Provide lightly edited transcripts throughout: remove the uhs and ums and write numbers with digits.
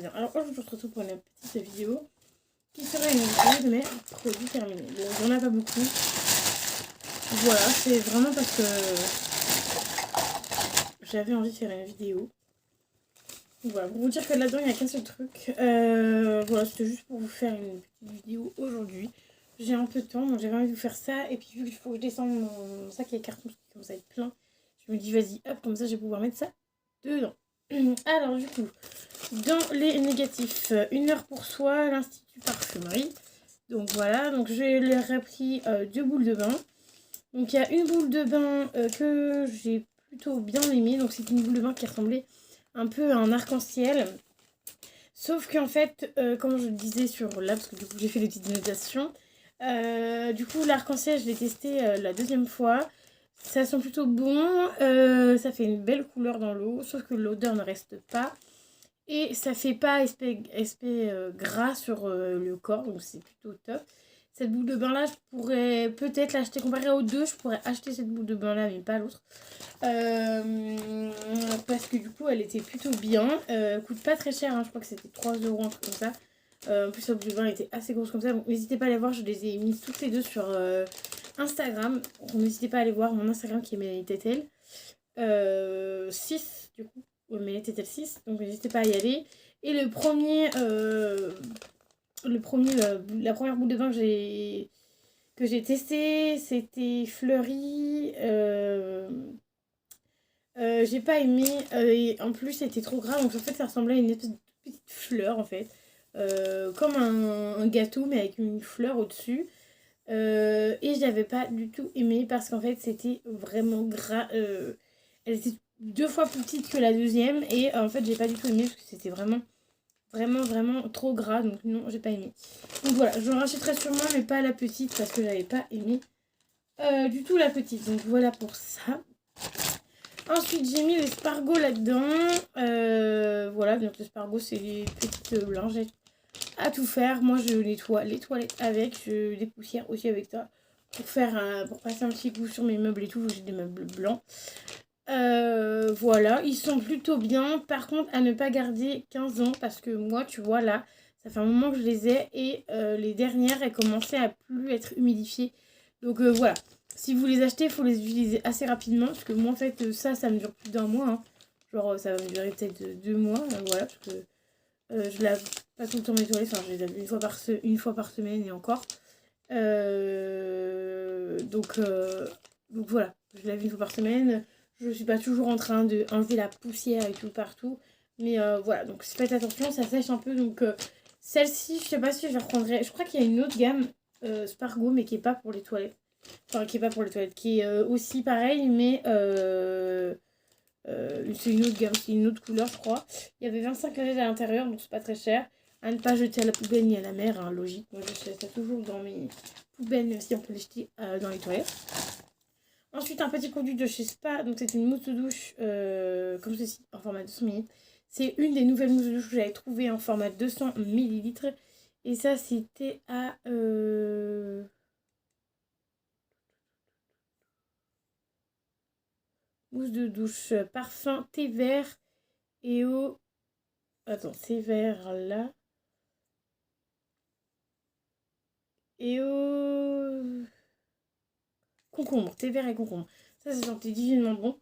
bien. Alors aujourd'hui, je se retrouve pour une petite vidéo qui serait une vidéo de mes produits terminés. Bon, il n'y en a pas beaucoup. Voilà, c'est vraiment parce que j'avais envie de faire une vidéo. Voilà, pour vous dire que là-dedans, il n'y a qu'un seul truc. Voilà, c'était juste pour vous faire une petite vidéo aujourd'hui. J'ai un peu de temps, donc j'avais envie de vous faire ça. Et puis, vu qu'il faut que je descende mon sac à carton, qui commence à être plein, je me dis, vas-y, hop, comme ça, je vais pouvoir mettre ça dedans. Alors, du coup, dans les négatifs, 1 heure pour soi, l'Institut Parfumerie. Donc, voilà, donc je leur ai pris 2 boules de bain. Donc, il y a une boule de bain que j'ai plutôt bien aimée. Donc, c'est une boule de bain qui ressemblait un peu à un arc-en-ciel. Sauf qu'en fait, comme je le disais sur là, parce que du coup j'ai fait des petites notations, du coup l'arc-en-ciel je l'ai testé la deuxième fois. Ça sent plutôt bon, ça fait une belle couleur dans l'eau, sauf que l'odeur ne reste pas. Et ça fait pas aspect gras sur le corps, donc c'est plutôt top. Cette boule de bain là, je pourrais peut-être l'acheter, comparé aux deux, je pourrais acheter cette boule de bain là, mais pas l'autre. Parce que du coup, elle était plutôt bien. Coûte pas très cher, hein, je crois que c'était 3 euros, un truc comme ça. En plus, la boule de bain était assez grosse comme ça. Donc, n'hésitez pas à aller voir, je les ai mis toutes les deux sur Instagram. N'hésitez pas à aller voir mon Instagram qui est Mélététel 6 du coup. Ouais, Mélététel 6, donc n'hésitez pas à y aller. Et la première boule de bain que j'ai testé, c'était Fleury. J'ai pas aimé. Et en plus, c'était trop gras. Donc en fait, ça ressemblait à une espèce de petite fleur en fait. Comme un gâteau, mais avec une fleur au-dessus. Et je n'avais pas du tout aimé parce qu'en fait, c'était vraiment gras. Elle était 2 fois plus petite que la deuxième. Et en fait, j'ai pas du tout aimé parce que c'était vraiment trop gras. Donc non, j'ai pas aimé. Donc voilà, j'en rachèterai sûrement, mais pas la petite parce que j'avais pas aimé du tout la petite. Donc voilà pour ça. Ensuite, j'ai mis l'espargot là-dedans. Voilà, donc l'espargot, c'est les petites lingettes à tout faire. Moi, je nettoie les toilettes avec. Je dépoussière aussi avec ça. Pour passer un petit coup sur mes meubles et tout. J'ai des meubles blancs. Voilà, ils sont plutôt bien. Par contre, à ne pas garder 15 ans. Parce que moi, tu vois, là, ça fait un moment que je les ai. Et les dernières, elles commençaient à plus être humidifiées. Donc voilà. Si vous les achetez, il faut les utiliser assez rapidement. Parce que moi, en fait, ça me dure plus d'1 mois. Hein. Genre, ça va me durer peut-être 2 mois. Voilà, parce que je lave pas tout le temps mes toilettes. Enfin, je les lave une fois par semaine et encore. Donc voilà, je lave une fois par semaine. Je suis pas toujours en train de enlever la poussière et tout partout. Mais voilà, donc faites attention, ça sèche un peu. Donc celle-ci, je sais pas si je la reprendrai. Je crois qu'il y a une autre gamme Spargo, mais qui est pas pour les toilettes. Enfin, qui est pas pour les toilettes, qui est aussi pareil, mais c'est une autre gamme, c'est une autre couleur, je crois. Il y avait 25 ml à l'intérieur, donc c'est pas très cher. À ne pas jeter à la poubelle ni à la mer, hein, logique. Moi, je jette ça toujours dans mes poubelles, même si on peut les jeter dans les toilettes. Ensuite, un petit produit de chez Spa. Donc, c'est une mousse de douche comme ceci, en format 200 ml. C'est une des nouvelles mousses de douche que j'avais trouvées en format 200 ml. Et ça, c'était à... mousse de douche parfum thé vert et au... Attends, thé vert là. Et au... concombre, thé vert et concombre. Ça sentait divinement bon.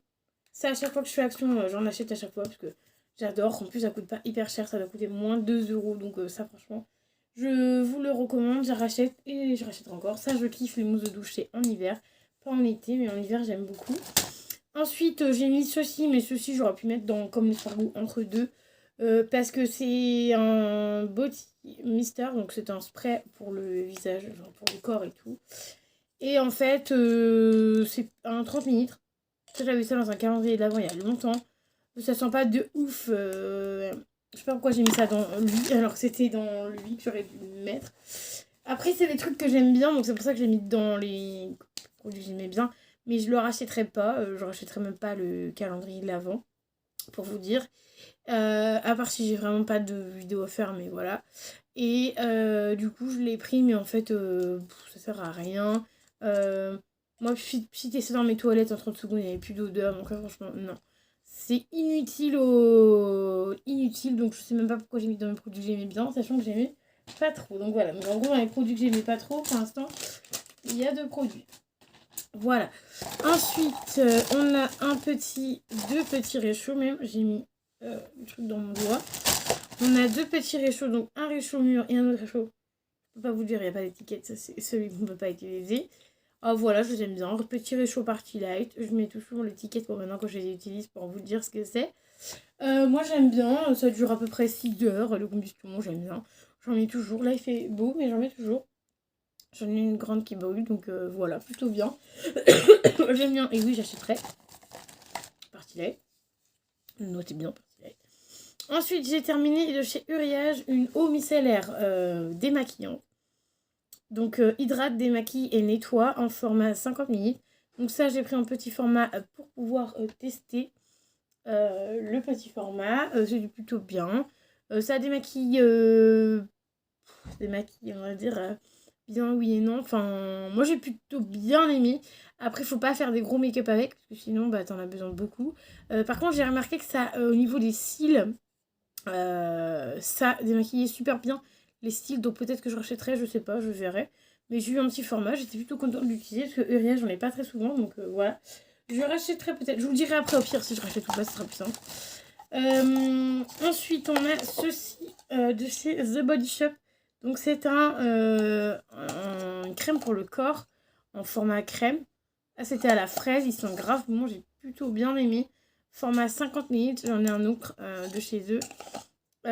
Ça, à chaque fois que je fais action, j'en achète à chaque fois parce que j'adore. En plus, ça coûte pas hyper cher, ça doit coûter moins de 2 euros. Donc ça, franchement, je vous le recommande. Je rachète et je rachèterai encore. Ça, je kiffe les mousses de douche, c'est en hiver. Pas en été, mais en hiver, j'aime beaucoup. Ensuite, j'ai mis ceci, mais ceci, j'aurais pu mettre dans comme l'espargot entre deux. Parce que c'est un body mister, donc c'est un spray pour le visage, genre pour le corps et tout. Et en fait, c'est un 30 ml. Ça, j'avais ça dans un calendrier d'avant il y a longtemps. Ça sent pas de ouf. Je sais pas pourquoi j'ai mis ça dans lui, alors que c'était dans lui que j'aurais dû mettre. Après, c'est des trucs que j'aime bien, donc c'est pour ça que j'ai mis dans les produits que j'aimais bien. Mais je le rachèterai pas. Je rachèterai même pas le calendrier de l'avant, pour vous dire. À part si j'ai vraiment pas de vidéo à faire, mais voilà. Et du coup, je l'ai pris, mais en fait, ça sert à rien. Moi, j'ai testé dans mes toilettes en 30 secondes, il n'y avait plus d'odeur, donc là, franchement, non. C'est inutile inutile, donc je sais même pas pourquoi j'ai mis dans mes produits que j'aimais bien, sachant que j'aimais pas trop. Donc voilà, donc en gros dans les produits que j'aimais pas trop, pour l'instant, il y a 2 produits. Voilà. Ensuite, on a deux petits réchauds même. J'ai mis le truc dans mon doigt. On a 2 petits réchauds, donc un réchaud mûr et un autre réchaud. Je peux pas vous dire, il n'y a pas d'étiquette, ça c'est celui qu'on ne peut pas utiliser. Ah voilà, je les aime bien. Petit réchaud Party Light. Je mets toujours l'étiquette pour maintenant quand je les utilise pour vous dire ce que c'est. Moi j'aime bien, ça dure à peu près 6 heures. Le combustion, j'aime bien. J'en mets toujours. Là il fait beau, mais j'en mets toujours. J'en ai une grande qui brûle, donc voilà, plutôt bien. J'aime bien. Et oui, j'achèterai. Party Light. Notez bien Party Light. Ensuite, j'ai terminé de chez Uriage une eau micellaire démaquillante. Donc, hydrate, démaquille et nettoie en format 50 ml. Donc ça, j'ai pris un petit format pour pouvoir tester le petit format. C'est plutôt bien. Ça démaquille, on va dire, bien oui et non. Enfin, moi, j'ai plutôt bien aimé. Après, il faut pas faire des gros make-up avec, parce que sinon, bah, t'en as besoin de beaucoup. Par contre, j'ai remarqué que ça, au niveau des cils, ça démaquillait super bien les styles, donc peut-être que je rachèterai, je sais pas, je verrai. Mais j'ai eu un petit format, j'étais plutôt contente de l'utiliser parce que Uriage j'en ai pas très souvent, donc voilà. Je rachèterai peut-être, je vous dirai après au pire si je rachète ou pas, ce sera plus simple. Ensuite on a ceci de chez The Body Shop. Donc c'est une crème pour le corps en format crème. Là c'était à la fraise, ils sont grave bons, j'ai plutôt bien aimé. Format 50 ml, j'en ai un autre de chez eux.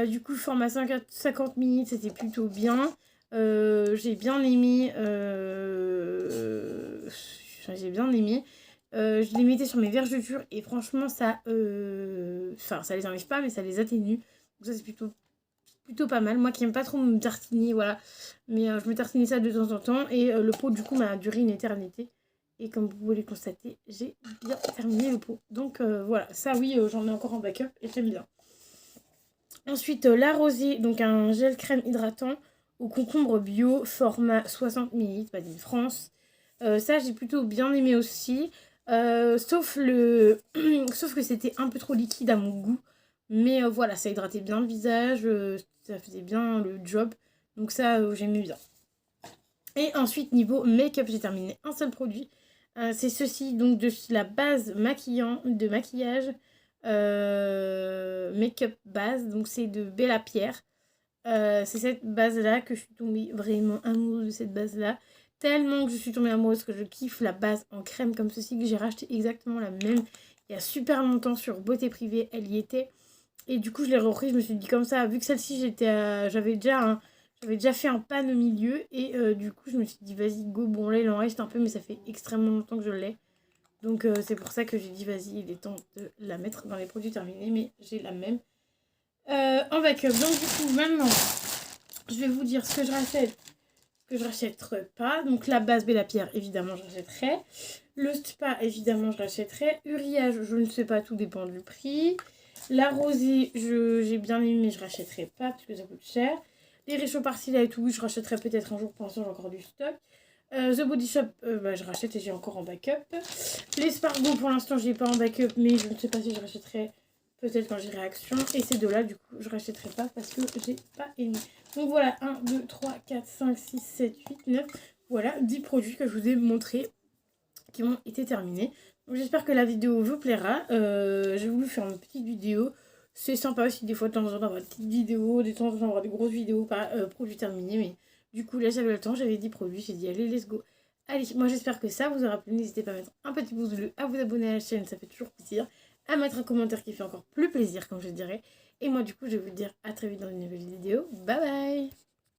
Du coup, format 50 minutes, c'était plutôt bien. J'ai bien aimé. J'ai bien aimé. Je les mettais sur mes vergetures et franchement, ça. Enfin, ça les enlève pas, mais ça les atténue. Donc, ça, c'est plutôt pas mal. Moi qui n'aime pas trop me tartiner, voilà. Mais je me tartinais ça de temps en temps. Et le pot, du coup, m'a duré une éternité. Et comme vous pouvez le constater, j'ai bien terminé le pot. Donc voilà, ça oui, j'en ai encore en backup et j'aime bien. Ensuite, la rosée, donc un gel crème hydratant au concombre bio, format 60 ml, Made in France. Ça, j'ai plutôt bien aimé aussi. Sauf que c'était un peu trop liquide à mon goût. Mais voilà, ça hydratait bien le visage, ça faisait bien le job. Donc ça, j'aimais bien. Et ensuite, niveau make-up, j'ai terminé un seul produit. C'est ceci, donc de la base de maquillage. Make-up base, donc c'est de Bella Pierre. C'est cette base là que je suis tombée vraiment amoureuse de cette base là, tellement que je suis tombée amoureuse que je kiffe la base en crème comme ceci, que j'ai racheté exactement la même il y a super longtemps sur Beauté Privée, elle y était et du coup je l'ai repris. Je me suis dit comme ça, vu que celle-ci j'avais déjà fait un pan au milieu et du coup je me suis dit vas-y go. Bon là il en reste un peu mais ça fait extrêmement longtemps que je l'ai. Donc c'est pour ça que j'ai dit vas-y, il est temps de la mettre dans les produits terminés, mais j'ai la même en backup. Donc du coup maintenant, je vais vous dire ce que je rachète, ce que je rachèterai pas. Donc la base Bella Pierre, évidemment je rachèterai. Le spa, évidemment je rachèterai. Uriage, je ne sais pas, tout dépend du prix. La rosée, j'ai bien aimé, mais je rachèterai pas parce que ça coûte cher. Les réchauds Party Light, oui, je rachèterai peut-être un jour, pour l'instant j'ai encore du stock. The Body Shop, je rachète et j'ai encore en backup. Les Spargo, pour l'instant, je n'ai pas en backup, mais je ne sais pas si je rachèterai peut-être quand j'irai Action. Et ces deux-là, du coup, je rachèterai pas parce que j'ai pas aimé. Donc voilà, 1, 2, 3, 4, 5, 6, 7, 8, 9. Voilà, 10 produits que je vous ai montrés qui ont été terminés. Donc j'espère que la vidéo vous plaira. J'ai voulu faire une petite vidéo. C'est sympa aussi des fois de temps en temps d'avoir des petites vidéos, des temps en temps d'avoir des grosses vidéos, pas produits terminés, mais... Du coup, là, j'avais le temps, j'avais 10 produits, j'ai dit, allez, let's go. Allez, moi, j'espère que ça vous aura plu. N'hésitez pas à mettre un petit pouce bleu, à vous abonner à la chaîne, ça fait toujours plaisir. À mettre un commentaire qui fait encore plus plaisir, comme je dirais. Et moi, du coup, je vais vous dire à très vite dans une nouvelle vidéo. Bye bye!